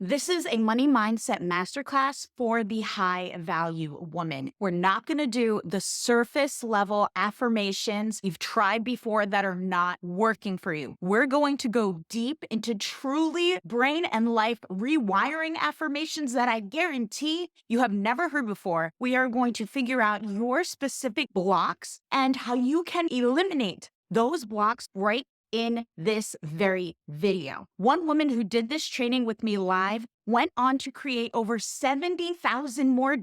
This is a money mindset masterclass for the high value woman. We're not going to do the surface level affirmations you've tried before that are not working for you. We're going to go deep into truly brain and life rewiring affirmations that I guarantee you have never heard before. We are going to figure out your specific blocks and how you can eliminate those blocks right in this very video. One woman who did this training with me live went on to create over $70,000 more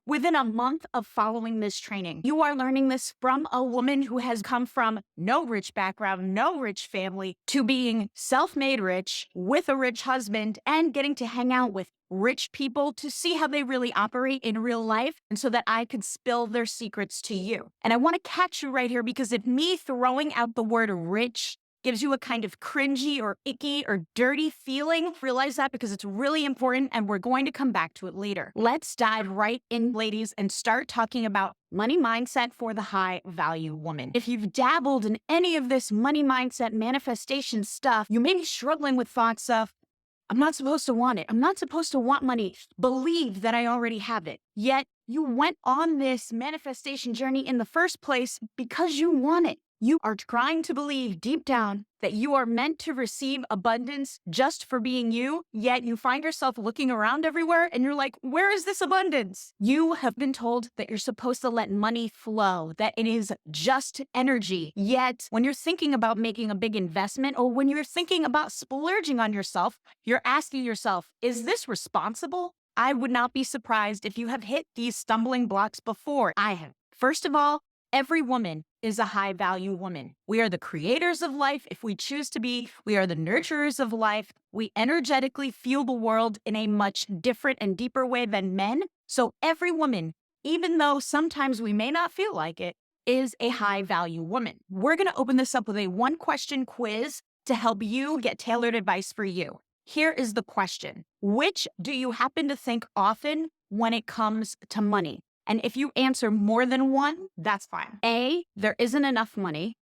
within a month of following this training. You are learning this from a woman who has come from no rich background, no rich family, to being self-made rich with a rich husband and getting to hang out with rich people to see how they really operate in real life, and so that I could spill their secrets to you. And I want to catch you right here, because if me throwing out the word rich gives you a kind of cringy or icky or dirty feeling, realize that, because it's really important and we're going to come back to it later. Let's dive right in, ladies, and start talking about money mindset for the high value woman. If you've dabbled in any of this money mindset manifestation stuff, you may be struggling with thoughts of, I'm not supposed to want it. I'm not supposed to want money. Believe that I already have it. Yet you went on this manifestation journey in the first place because you want it. You are trying to believe deep down that you are meant to receive abundance just for being you, yet you find yourself looking around everywhere and you're like, where is this abundance? You have been told that you're supposed to let money flow, that it is just energy. Yet when you're thinking about making a big investment, or when you're thinking about splurging on yourself, you're asking yourself, is this responsible? I would not be surprised if you have hit these stumbling blocks before. I have. First of all, every woman is a high value woman. We are the creators of life if we choose to be. We are the nurturers of life. We energetically feel the world in a much different and deeper way than men. So every woman, even though sometimes we may not feel like it, is a high value woman. We're going to open this up with a 1-question quiz to help you get tailored advice for you. Here is the question. Which do you happen to think often when it comes to money? And if you answer more than one, that's fine. A, there isn't enough money.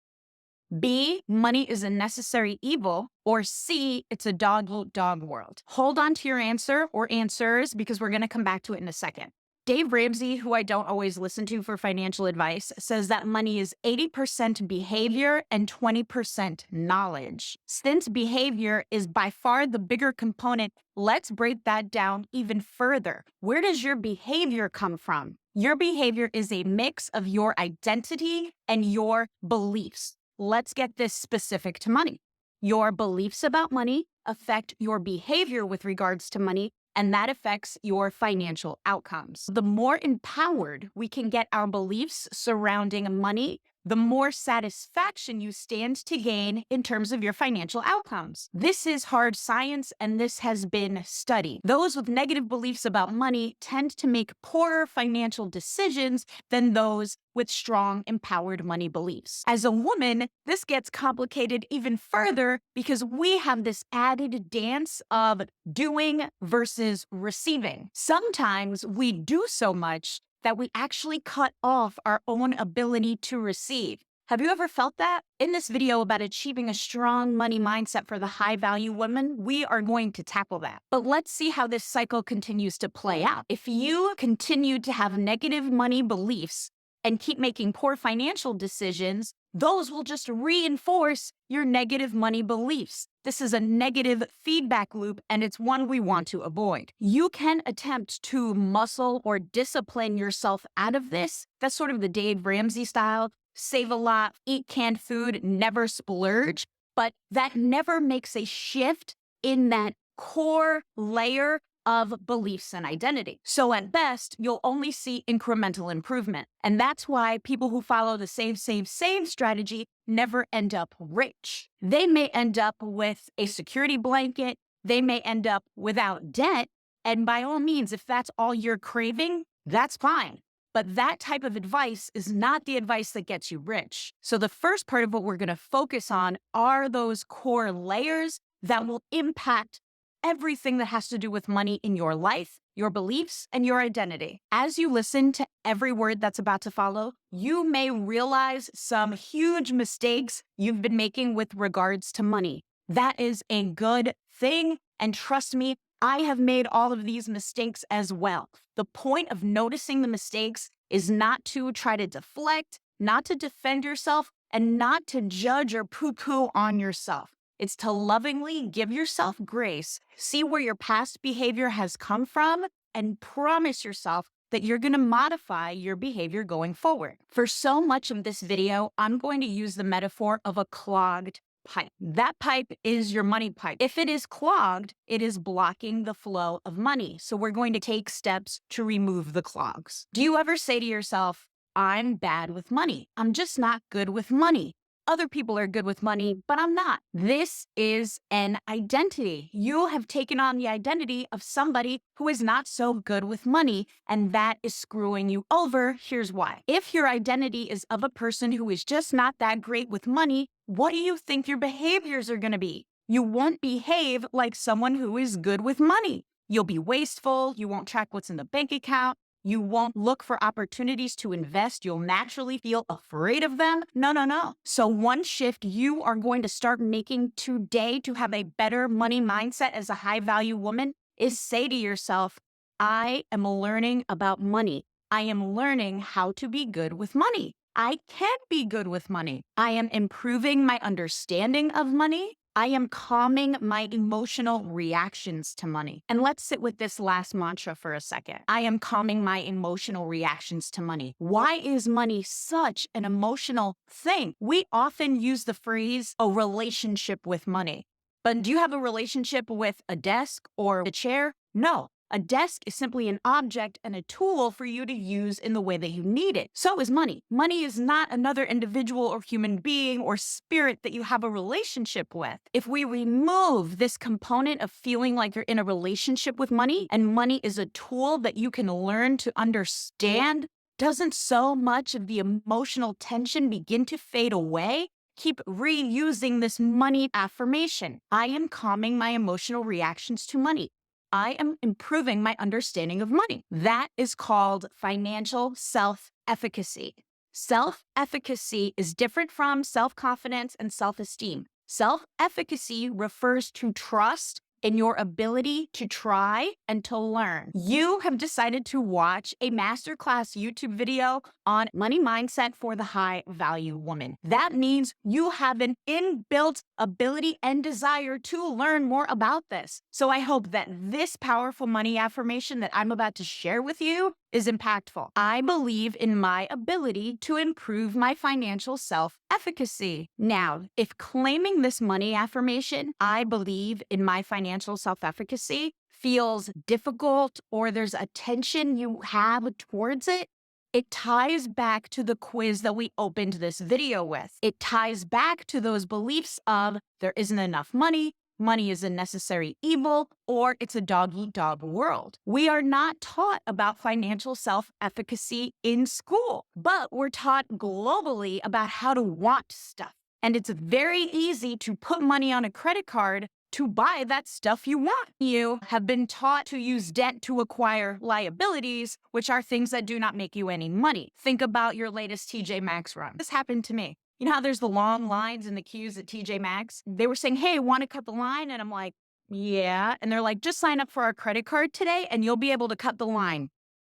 B, money is a necessary evil. Or C, it's a dog-eat-dog world. Hold on to your answer or answers, because we're going to come back to it in a second. Dave Ramsey, who I don't always listen to for financial advice, says that money is 80% behavior and 20% knowledge. Since behavior is by far the bigger component, let's break that down even further. Where does your behavior come from? Your behavior is a mix of your identity and your beliefs. Let's get this specific to money. Your beliefs about money affect your behavior with regards to money, and that affects your financial outcomes. The more empowered we can get our beliefs surrounding money, the more satisfaction you stand to gain in terms of your financial outcomes. This is hard science, and this has been studied. Those with negative beliefs about money tend to make poorer financial decisions than those with strong, empowered money beliefs. As a woman, this gets complicated even further because we have this added dance of doing versus receiving. Sometimes we do so much that we actually cut off our own ability to receive. Have you ever felt that? In this video about achieving a strong money mindset for the high value woman, we are going to tackle that. But let's see how this cycle continues to play out. If you continue to have negative money beliefs and keep making poor financial decisions, those will just reinforce your negative money beliefs. This is a negative feedback loop, and it's one we want to avoid. You can attempt to muscle or discipline yourself out of this. That's sort of the Dave Ramsey style. Save a lot, eat canned food, never splurge. But that never makes a shift in that core layer of beliefs and identity. So at best, you'll only see incremental improvement. And that's why people who follow the save, save, save strategy never end up rich. They may end up with a security blanket. They may end up without debt. And by all means, if that's all you're craving, that's fine. But that type of advice is not the advice that gets you rich. So the first part of what we're going to focus on are those core layers that will impact everything that has to do with money in your life, your beliefs, and your identity. As you listen to every word that's about to follow, you may realize some huge mistakes you've been making with regards to money. That is a good thing. And trust me, I have made all of these mistakes as well. The point of noticing the mistakes is not to try to deflect, not to defend yourself, and not to judge or poo-poo on yourself. It's to lovingly give yourself grace, see where your past behavior has come from, and promise yourself that you're going to modify your behavior going forward. For so much of this video, I'm going to use the metaphor of a clogged pipe. That pipe is your money pipe. If it is clogged, it is blocking the flow of money. So we're going to take steps to remove the clogs. Do you ever say to yourself, I'm bad with money. I'm just not good with money. Other people are good with money, but I'm not. This is an identity. You have taken on the identity of somebody who is not so good with money, and that is screwing you over. Here's why. If your identity is of a person who is just not that great with money, what do you think your behaviors are going to be? You won't behave like someone who is good with money. You'll be wasteful. You won't track what's in the bank account. You won't look for opportunities to invest. You'll naturally feel afraid of them. No. So one shift you are going to start making today to have a better money mindset as a high value woman is say to yourself, I am learning about money. I am learning how to be good with money. I can be good with money. I am improving my understanding of money. I am calming my emotional reactions to money. And let's sit with this last mantra for a second. I am calming my emotional reactions to money. Why is money such an emotional thing? We often use the phrase, a relationship with money. But do you have a relationship with a desk or a chair? No. A desk is simply an object and a tool for you to use in the way that you need it. So is money. Money is not another individual or human being or spirit that you have a relationship with. If we remove this component of feeling like you're in a relationship with money, and money is a tool that you can learn to understand, doesn't so much of the emotional tension begin to fade away? Keep reusing this money affirmation. I am calming my emotional reactions to money. I am improving my understanding of money. That is called financial self-efficacy. Self-efficacy is different from self-confidence and self-esteem. Self-efficacy refers to trust in your ability to try and to learn. You have decided to watch a masterclass YouTube video on money mindset for the high value woman. That means you have an inbuilt ability and desire to learn more about this. So I hope that this powerful money affirmation that I'm about to share with you is impactful. I believe in my ability to improve my financial self-efficacy. Now, if claiming this money affirmation, I believe in my financial self-efficacy, feels difficult or there's a tension you have towards it, it ties back to the quiz that we opened this video with. It ties back to those beliefs of there isn't enough money, money is a necessary evil, or it's a dog-eat-dog world. We are not taught about financial self-efficacy in school, but we're taught globally about how to want stuff. And it's very easy to put money on a credit card to buy that stuff you want. You have been taught to use debt to acquire liabilities, which are things that do not make you any money. Think about your latest TJ Maxx run. This happened to me. You know how there's the long lines and the queues at TJ Maxx? They were saying, hey, want to cut the line? And I'm like, yeah. And they're like, just sign up for our credit card today and you'll be able to cut the line.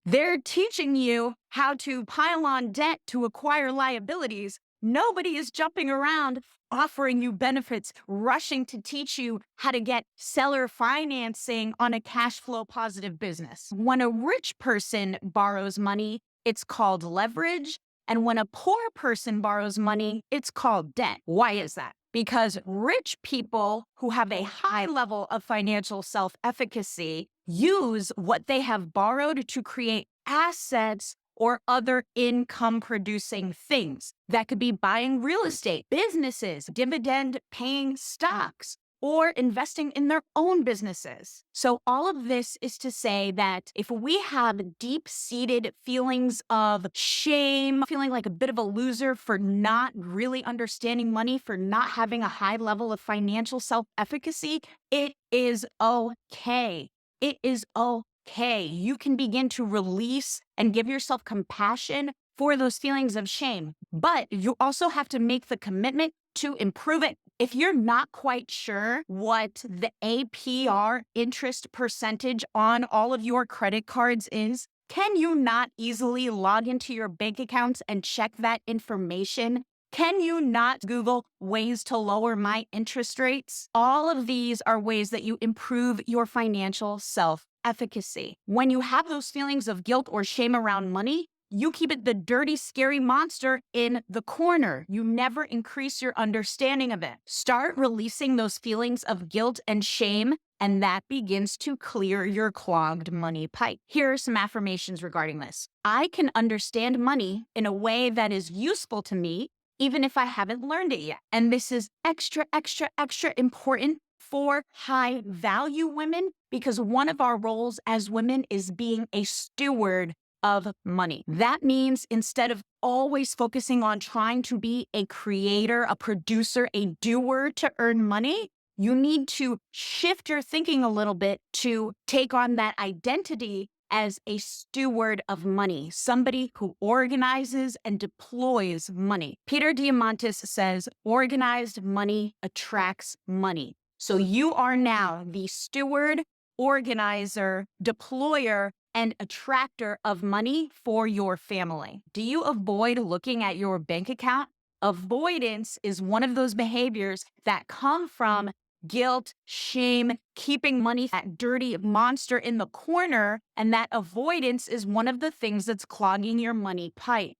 They're teaching you how to pile on debt to acquire liabilities. Nobody is jumping around offering you benefits, rushing to teach you how to get seller financing on a cash flow positive business. When a rich person borrows money, it's called leverage. And when a poor person borrows money, it's called debt. Why is that? Because rich people who have a high level of financial self-efficacy use what they have borrowed to create assets or other income-producing things. That could be buying real estate, businesses, dividend-paying stocks, or investing in their own businesses. So all of this is to say that if we have deep-seated feelings of shame, feeling like a bit of a loser for not really understanding money, for not having a high level of financial self-efficacy, it is okay. It is okay. You can begin to release and give yourself compassion for those feelings of shame. But you also have to make the commitment to improve it. If you're not quite sure what the APR interest percentage on all of your credit cards is, can you not easily log into your bank accounts and check that information? Can you not Google ways to lower my interest rates? All of these are ways that you improve your financial self-efficacy. When you have those feelings of guilt or shame around money, you keep it the dirty, scary monster in the corner. You never increase your understanding of it. Start releasing those feelings of guilt and shame, and that begins to clear your clogged money pipe. Here are some affirmations regarding this. I can understand money in a way that is useful to me, even if I haven't learned it yet. And this is extra, extra, extra important for high value women, because one of our roles as women is being a steward of money. That means instead of always focusing on trying to be a creator, a producer, a doer to earn money, you need to shift your thinking a little bit to take on that identity as a steward of money, somebody who organizes and deploys money. Peter Diamandis says, organized money attracts money. So you are now the steward, organizer, deployer, and attractor of money for your family. Do you avoid looking at your bank account? Avoidance is one of those behaviors that come from guilt, shame, keeping money, that dirty monster in the corner, and that avoidance is one of the things that's clogging your money pipe.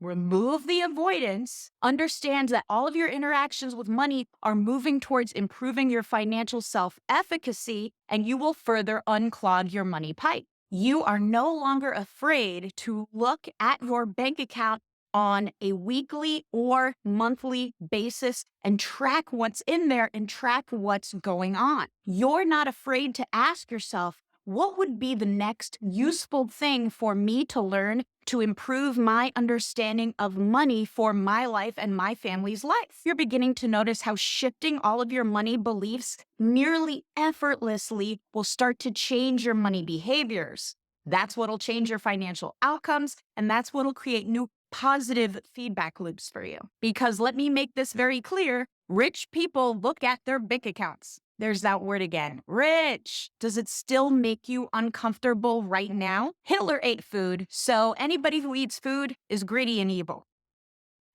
Remove the avoidance, understand that all of your interactions with money are moving towards improving your financial self-efficacy, and you will further unclog your money pipe. You are no longer afraid to look at your bank account on a weekly or monthly basis and track what's in there and track what's going on. You're not afraid to ask yourself, what would be the next useful thing for me to learn to improve my understanding of money for my life and my family's life? You're beginning to notice how shifting all of your money beliefs nearly effortlessly will start to change your money behaviors. That's what'll change your financial outcomes, and that's what'll create new positive feedback loops for you. Because let me make this very clear, rich people look at their bank accounts. There's that word again, rich. Does it still make you uncomfortable right now? Hitler ate food, so anybody who eats food is greedy and evil.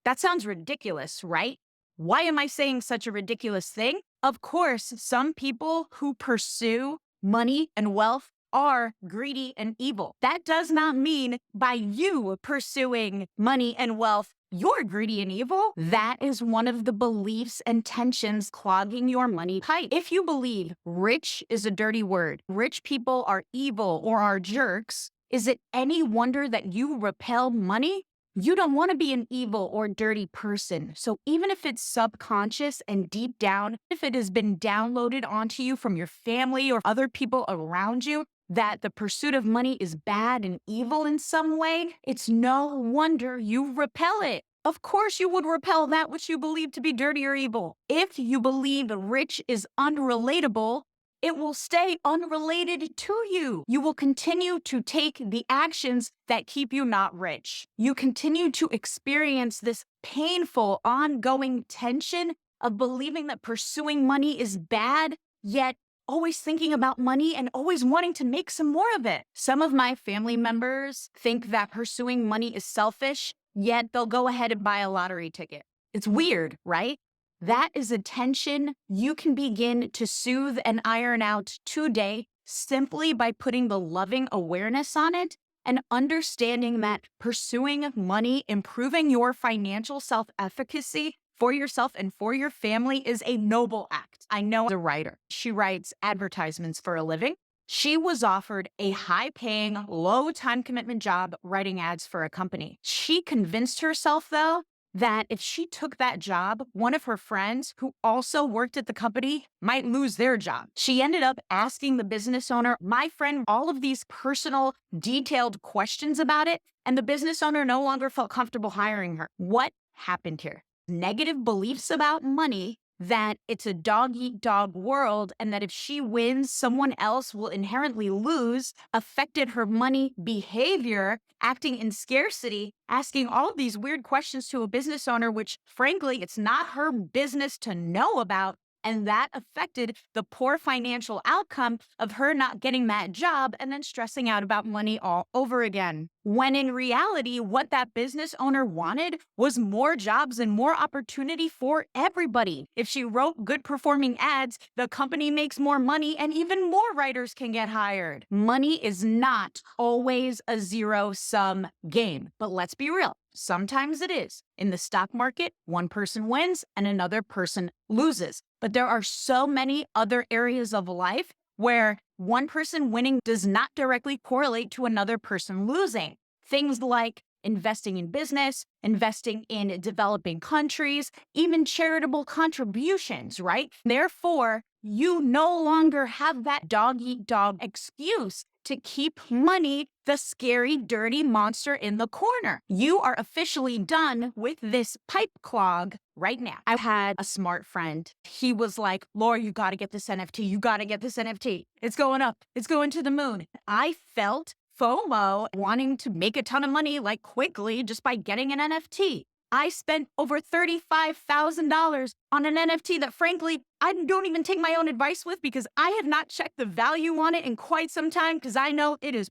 That sounds ridiculous, right? Why am I saying such a ridiculous thing? Of course, some people who pursue money and wealth are greedy and evil. That does not mean by you pursuing money and wealth, you're greedy and evil. That is one of the beliefs and tensions clogging your money pipe. If you believe rich is a dirty word, rich people are evil or are jerks, is it any wonder that you repel money? You don't want to be an evil or dirty person. So even if it's subconscious and deep down, if it has been downloaded onto you from your family or other people around you, that the pursuit of money is bad and evil in some way, it's no wonder you repel it. Of course you would repel that which you believe to be dirty or evil. If you believe rich is unrelatable, it will stay unrelated to you. You will continue to take the actions that keep you not rich. You continue to experience this painful, ongoing tension of believing that pursuing money is bad, yet always thinking about money and always wanting to make some more of it. Some of my family members think that pursuing money is selfish, yet they'll go ahead and buy a lottery ticket. It's weird, right? That is a tension you can begin to soothe and iron out today simply by putting the loving awareness on it and understanding that pursuing money, improving your financial self-efficacy for yourself and for your family is a noble act. I know as a writer, she writes advertisements for a living. She was offered a high-paying, low-time commitment job writing ads for a company. She convinced herself, though, that if she took that job, one of her friends who also worked at the company might lose their job. She ended up asking the business owner, my friend, all of these personal, detailed questions about it, and the business owner no longer felt comfortable hiring her. What happened here? Negative beliefs about money that it's a dog eat dog world and that if she wins, someone else will inherently lose, affected her money behavior, acting in scarcity, asking all of these weird questions to a business owner, which frankly, it's not her business to know about. And that affected the poor financial outcome of her not getting that job and then stressing out about money all over again. When in reality, what that business owner wanted was more jobs and more opportunity for everybody. If she wrote good performing ads, the company makes more money and even more writers can get hired. Money is not always a zero-sum game, but let's be real. Sometimes it is. In the stock market, one person wins and another person loses. But there are so many other areas of life where one person winning does not directly correlate to another person losing. Things like investing in business, investing in developing countries, even charitable contributions, right? Therefore, you no longer have that dog-eat-dog excuse to keep money the scary, dirty monster in the corner. You are officially done with this pipe clog right now. I had a smart friend. He was like, Laura, you got to get this NFT. You got to get this NFT. It's going up. It's going to the moon. I felt FOMO, wanting to make a ton of money like quickly just by getting an NFT. I spent over $35,000 on an NFT that frankly, I don't even take my own advice with because I have not checked the value on it in quite some time because I know it is.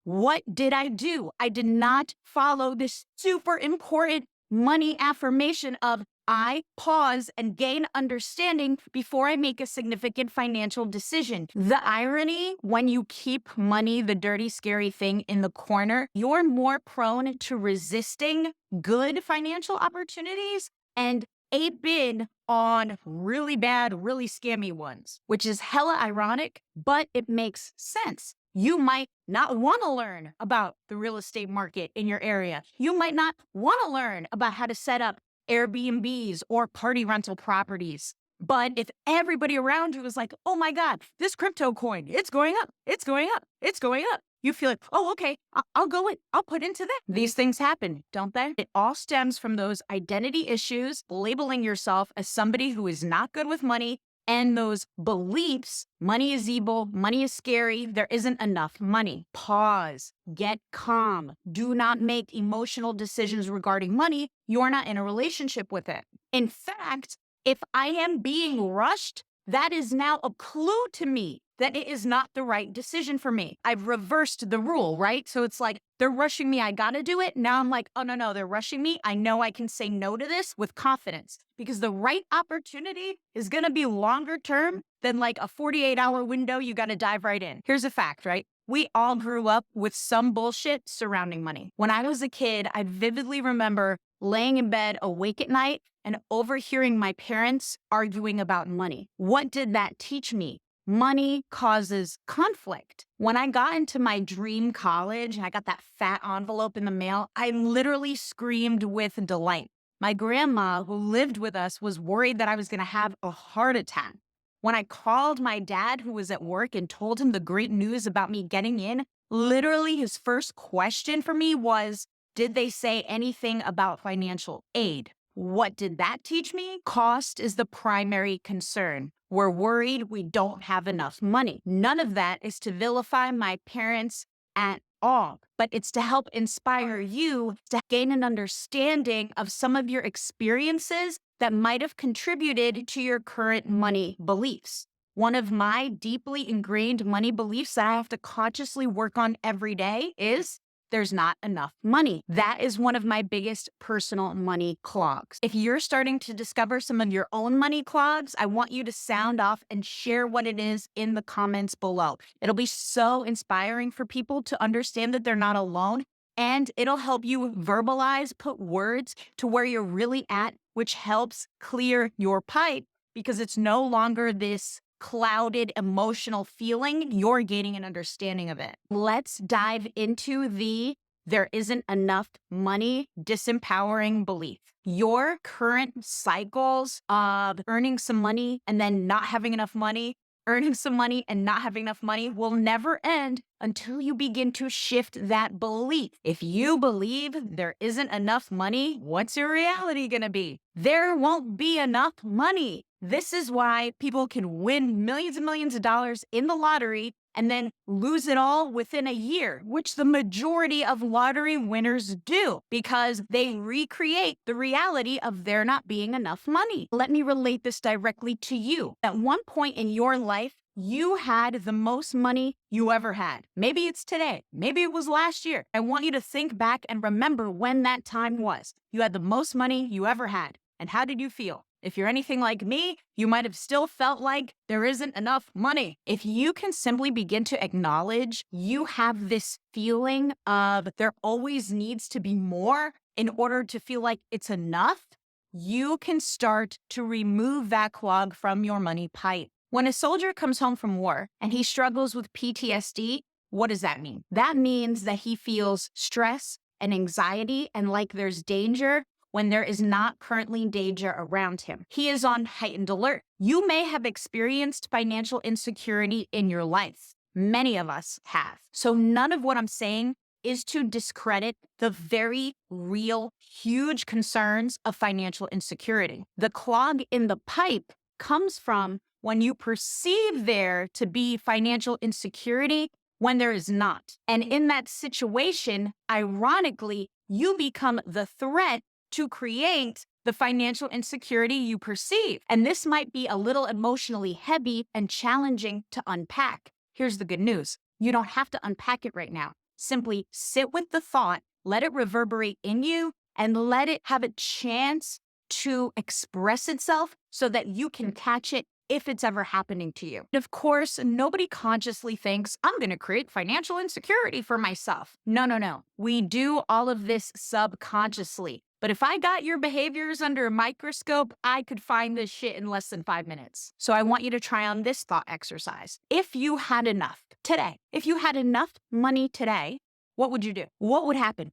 What did I do? I did not follow this super important money affirmation of I pause and gain understanding before I make a significant financial decision. The irony, when you keep money, the dirty, scary thing in the corner, you're more prone to resisting good financial opportunities and ape in on really bad, really scammy ones, which is hella ironic, but it makes sense. You might not want to learn about the real estate market in your area. You might not want to learn about how to set up Airbnbs or party rental properties. But if everybody around you is like, oh my God, this crypto coin, it's going up, it's going up, it's going up. You feel like, oh, okay, I'll go in, I'll put into that. These things happen, don't they? It all stems from those identity issues, labeling yourself as somebody who is not good with money, and those beliefs, money is evil, money is scary, there isn't enough money. Pause, get calm. Do not make emotional decisions regarding money. You're not in a relationship with it. In fact, if I am being rushed, that is now a clue to me that it is not the right decision for me. I've reversed the rule, right? So it's like, they're rushing me, I gotta do it. Now I'm like, oh no, they're rushing me. I know I can say no to this with confidence because the right opportunity is gonna be longer term than like a 48-hour window you gotta dive right in. Here's a fact, right? We all grew up with some bullshit surrounding money. When I was a kid, I vividly remember laying in bed awake at night and overhearing my parents arguing about money. What did that teach me? Money causes conflict. When I got into my dream college and I got that fat envelope in the mail, I literally screamed with delight. My grandma, who lived with us, was worried that I was going to have a heart attack. When I called my dad, who was at work, and told him the great news about me getting in, literally his first question for me was, did they say anything about financial aid? What did that teach me? Cost is the primary concern. We're worried we don't have enough money. None of that is to vilify my parents at all, but it's to help inspire you to gain an understanding of some of your experiences that might have contributed to your current money beliefs. One of my deeply ingrained money beliefs that I have to consciously work on every day is there's not enough money. That is one of my biggest personal money clogs. If you're starting to discover some of your own money clogs, I want you to sound off and share what it is in the comments below. It'll be so inspiring for people to understand that they're not alone, and it'll help you verbalize, put words to where you're really at, which helps clear your pipe because it's no longer this clouded emotional feeling. You're gaining an understanding of it. Let's dive into the there isn't enough money disempowering belief. Your current cycles of earning some money and then not having enough money earning some money and not having enough money will never end until you begin to shift that belief. If you believe there isn't enough money, what's your reality going to be? There won't be enough money. This is why people can win millions and millions of dollars in the lottery and then lose it all within a year, which the majority of lottery winners do because they recreate the reality of there not being enough money. Let me relate this directly to you. At one point in your life, you had the most money you ever had. Maybe it's today. Maybe it was last year. I want you to think back and remember when that time was. You had the most money you ever had. And how did you feel? If you're anything like me, you might have still felt like there isn't enough money. If you can simply begin to acknowledge you have this feeling of there always needs to be more in order to feel like it's enough, you can start to remove that clog from your money pipe. When a soldier comes home from war and he struggles with PTSD, what does that mean? That means that he feels stress and anxiety and like there's danger when there is not currently danger around him. He is on heightened alert. You may have experienced financial insecurity in your life. Many of us have. So none of what I'm saying is to discredit the very real, huge concerns of financial insecurity. The clog in the pipe comes from when you perceive there to be financial insecurity when there is not. And in that situation, ironically, you become the threat to create the financial insecurity you perceive. And this might be a little emotionally heavy and challenging to unpack. Here's the good news. You don't have to unpack it right now. Simply sit with the thought, let it reverberate in you, and let it have a chance to express itself so that you can catch it if it's ever happening to you. Of course, nobody consciously thinks, I'm going to create financial insecurity for myself. No. We do all of this subconsciously. But if I got your behaviors under a microscope, I could find this shit in less than 5 minutes. So I want you to try on this thought exercise. If you had enough today, if you had enough money today, what would you do? What would happen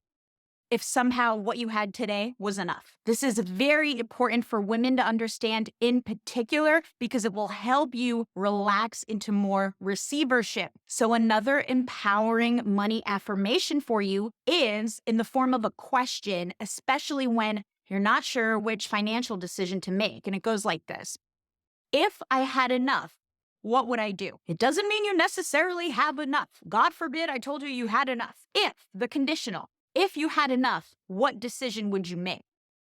if somehow what you had today was enough? This is very important for women to understand in particular because it will help you relax into more receivership. So another empowering money affirmation for you is in the form of a question, especially when you're not sure which financial decision to make. And it goes like this. If I had enough, what would I do? It doesn't mean you necessarily have enough. God forbid I told you you had enough. If, the conditional. If you had enough, what decision would you make?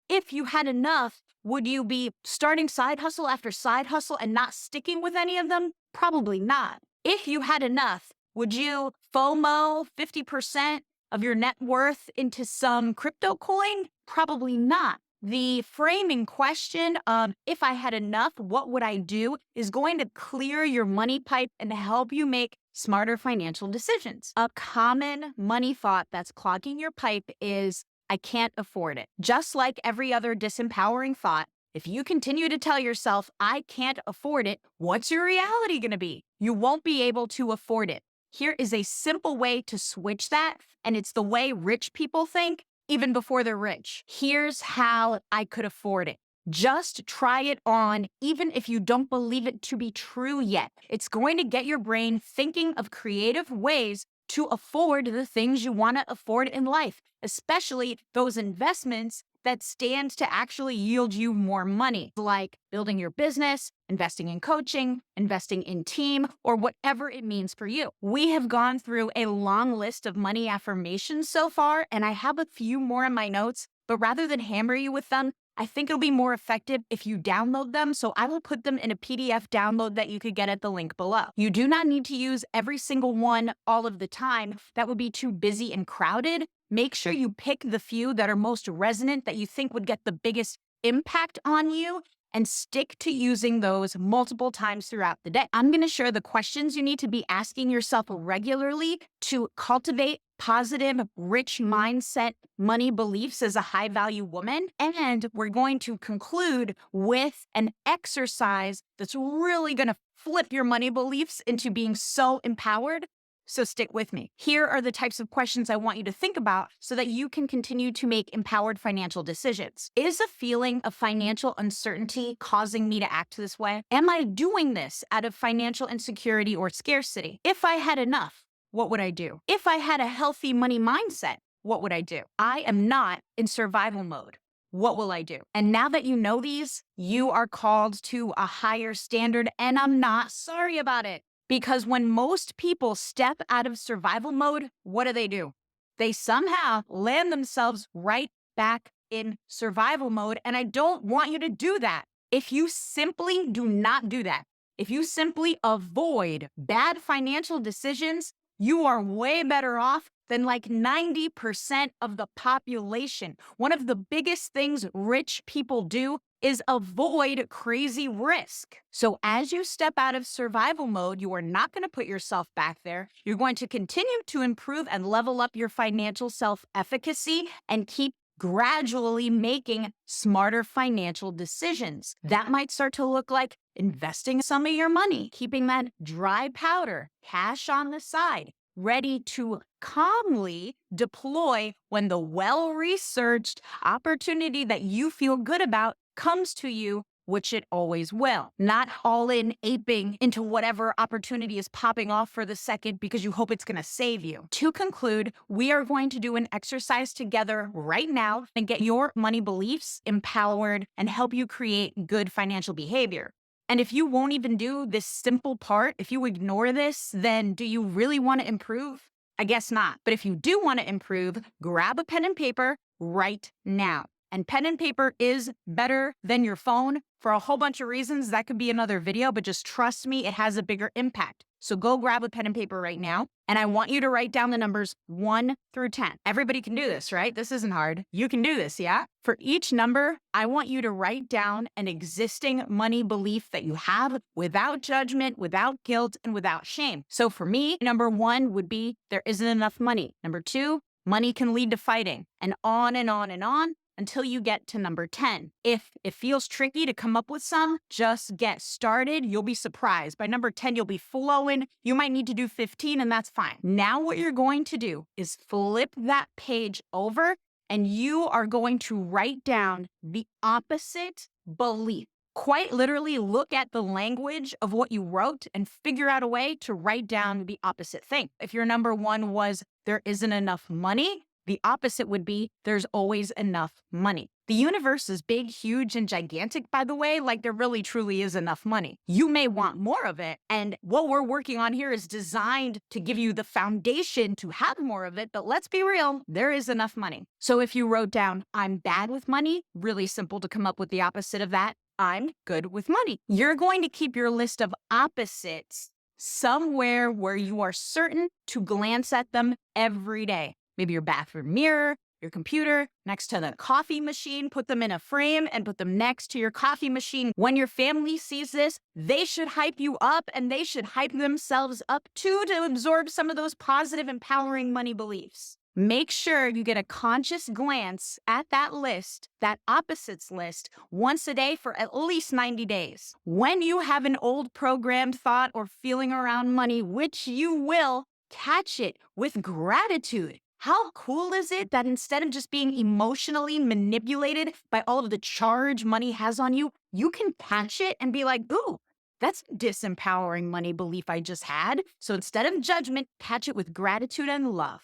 If you had enough, would you be starting side hustle after side hustle and not sticking with any of them? Probably not. If you had enough, would you FOMO 50% of your net worth into some crypto coin? Probably not. The framing question of if I had enough, what would I do is going to clear your money pipe and help you make smarter financial decisions. A common money thought that's clogging your pipe is, I can't afford it. Just like every other disempowering thought, if you continue to tell yourself, I can't afford it, what's your reality going to be? You won't be able to afford it. Here is a simple way to switch that, and it's the way rich people think even before they're rich. Here's how I could afford it. Just try it on, even if you don't believe it to be true yet. It's going to get your brain thinking of creative ways to afford the things you want to afford in life, especially those investments that stand to actually yield you more money, like building your business, investing in coaching, investing in team, or whatever it means for you. We have gone through a long list of money affirmations so far, and I have a few more in my notes, but rather than hammer you with them, I think it'll be more effective if you download them, so I will put them in a PDF download that you could get at the link below. You do not need to use every single one all of the time. That would be too busy and crowded. Make sure you pick the few that are most resonant that you think would get the biggest impact on you and stick to using those multiple times throughout the day. I'm going to share the questions you need to be asking yourself regularly to cultivate positive, rich mindset money beliefs as a high-value woman. And we're going to conclude with an exercise that's really going to flip your money beliefs into being so empowered So stick with me. Here are the types of questions I want you to think about so that you can continue to make empowered financial decisions. Is a feeling of financial uncertainty causing me to act this way? Am I doing this out of financial insecurity or scarcity? If I had enough, what would I do? If I had a healthy money mindset, what would I do? I am not in survival mode. What will I do? And now that you know these, you are called to a higher standard, and I'm not sorry about it. Because when most people step out of survival mode, what do? They somehow land themselves right back in survival mode. And I don't want you to do that. If you simply do not do that, if you simply avoid bad financial decisions, you are way better off than like 90% of the population. One of the biggest things rich people do is avoid crazy risk. So as you step out of survival mode, you are not going to put yourself back there. You're going to continue to improve and level up your financial self-efficacy and keep gradually making smarter financial decisions. That might start to look like investing some of your money, keeping that dry powder, cash on the side, ready to calmly deploy when the well-researched opportunity that you feel good about comes to you, which it always will. Not all in aping into whatever opportunity is popping off for the second because you hope it's going to save you. To conclude, we are going to do an exercise together right now and get your money beliefs empowered and help you create good financial behavior. And if you won't even do this simple part, if you ignore this, then do you really want to improve? I guess not. But if you do want to improve, grab a pen and paper right now. And pen and paper is better than your phone for a whole bunch of reasons. That could be another video, but just trust me, it has a bigger impact. So go grab a pen and paper right now. And I want you to write down the numbers 1 through 10. Everybody can do this, right? This isn't hard. You can do this, yeah? For each number, I want you to write down an existing money belief that you have without judgment, without guilt, and without shame. So for me, number 1 would be there isn't enough money. Number 2, money can lead to fighting, and on and on and on, until you get to number 10. If it feels tricky to come up with some, just get started. You'll be surprised. By number 10, you'll be flowing. You might need to do 15, and that's fine. Now what you're going to do is flip that page over, and you are going to write down the opposite belief. Quite literally look at the language of what you wrote and figure out a way to write down the opposite thing. If your number 1 was, there isn't enough money, the opposite would be, there's always enough money. The universe is big, huge, and gigantic, by the way, like there really truly is enough money. You may want more of it, and what we're working on here is designed to give you the foundation to have more of it, but let's be real, there is enough money. So if you wrote down, I'm bad with money, really simple to come up with the opposite of that, I'm good with money. You're going to keep your list of opposites somewhere where you are certain to glance at them every day. Maybe your bathroom mirror, your computer, next to the coffee machine, put them in a frame and put them next to your coffee machine. When your family sees this, they should hype you up and they should hype themselves up too to absorb some of those positive, empowering money beliefs. Make sure you get a conscious glance at that list, that opposites list, once a day for at least 90 days. When you have an old programmed thought or feeling around money, which you will, catch it with gratitude. How cool is it that instead of just being emotionally manipulated by all of the charge money has on you, you can catch it and be like, ooh, that's a disempowering money belief I just had. So instead of judgment, catch it with gratitude and love.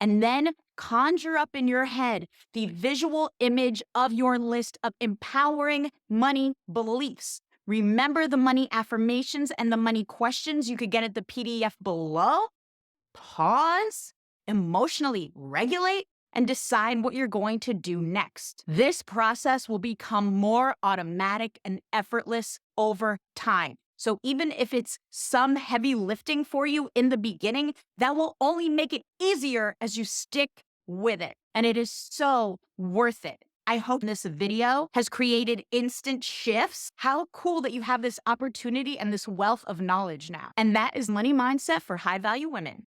And then conjure up in your head the visual image of your list of empowering money beliefs. Remember the money affirmations and the money questions you could get at the PDF below? Pause, emotionally regulate, and decide what you're going to do next. This process will become more automatic and effortless over time. So even if it's some heavy lifting for you in the beginning, that will only make it easier as you stick with it. And it is so worth it. I hope this video has created instant shifts. How cool that you have this opportunity and this wealth of knowledge now. And that is Money Mindset for High Value Women.